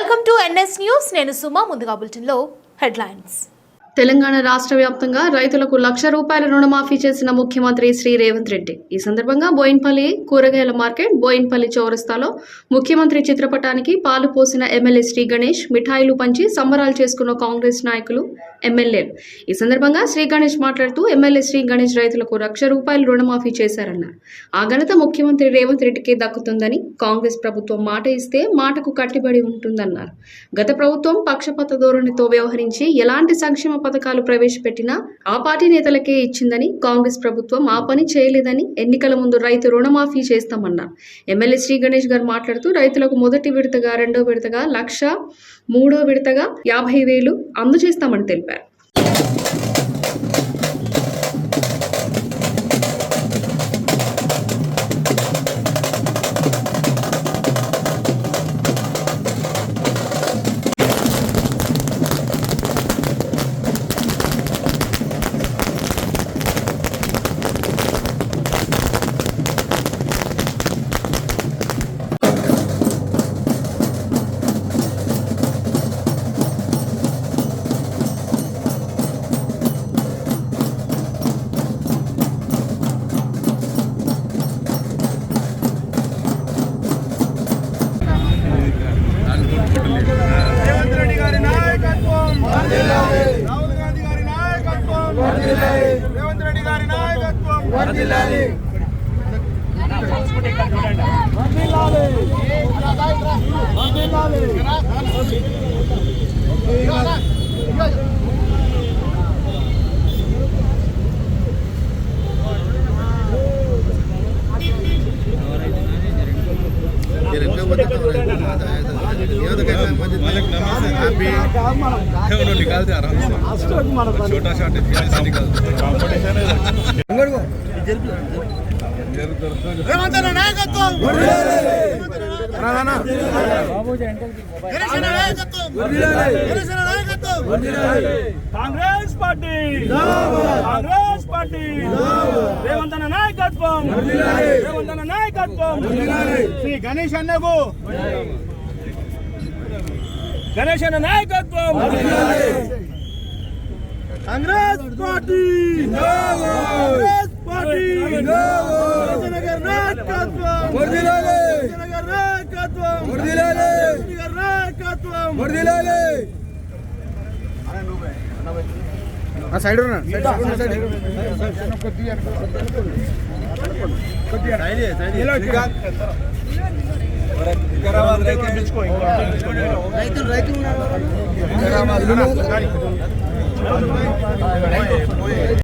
Welcome to NS news. నేను సుమా. ముందుగా బులెటిన్లో హెడ్లైన్స్. తెలంగాణ రాష్ట్ర వ్యాప్తంగా రైతులకు ₹1,00,000 రుణమాఫీ చేసిన ముఖ్యమంత్రి శ్రీ రేవంత్ రెడ్డి. ఈ సందర్భంగా బోయిన్పల్లి కూరగాయల మార్కెట్, బోయిన్పల్లి చౌరస్తాలో ముఖ్యమంత్రి చిత్రపటానికి పాలు పోసిన ఎమ్మెల్యే శ్రీ గణేష్ మిఠాయిలు పంచి సంబరాలు చేసుకున్న కాంగ్రెస్ నాయకులు, ఎమ్మెల్యేలు. ఈ సందర్భంగా శ్రీ గణేష్ మాట్లాడుతూ ఎమ్మెల్యే శ్రీ గణేష్ రైతులకు ₹1,00,000 రుణమాఫీ చేశారన్నారు. ఆ ఘనత ముఖ్యమంత్రి రేవంత్ రెడ్డికే దక్కుతుందని, కాంగ్రెస్ ప్రభుత్వం మాట ఇస్తే మాటకు కట్టుబడి ఉంటుందన్నారు. గత ప్రభుత్వం పక్షపాత ధోరణితో వ్యవహరించి ఎలాంటి సంక్షేమ పథకాలు ప్రవేశపెట్టినా ఆ పార్టీ నేతలకే ఇచ్చిందని, కాంగ్రెస్ ప్రభుత్వం ఆ పని చేయలేదని, ఎన్నికల ముందు రైతు రుణమాఫీ చేస్తామన్నారు. ఎమ్మెల్యే శ్రీ గణేష్ గారు మాట్లాడుతూ రైతులకు మొదటి విడతగా, రెండో విడతగా 1,00,000, మూడో విడతగా 50,000 అందజేస్తామని తెలిపారు. రాహుల్ గాంధీ గారి నాయకత్వం, రేవంత్ రెడ్డి గారి నాయకత్వం వర్ధిల్లాలి. निकालते आराम से छोटा shot Congress party, Congress party, Revanth అన్న నాయకత్వం, రేవంత్ అన్న నాయకత్వం. శ్రీ గణేష్ అన్నకు, గణేష్ అన్న నాయకత్వం. కాంగ్రెస్ పార్టీ, కాంగ్రెస్ పార్టీ, జనగర్ నాయకత్వం, జనగర్ నాయకత్వం, జనగర్ నాయకత్వం. సైడ్ రైతులు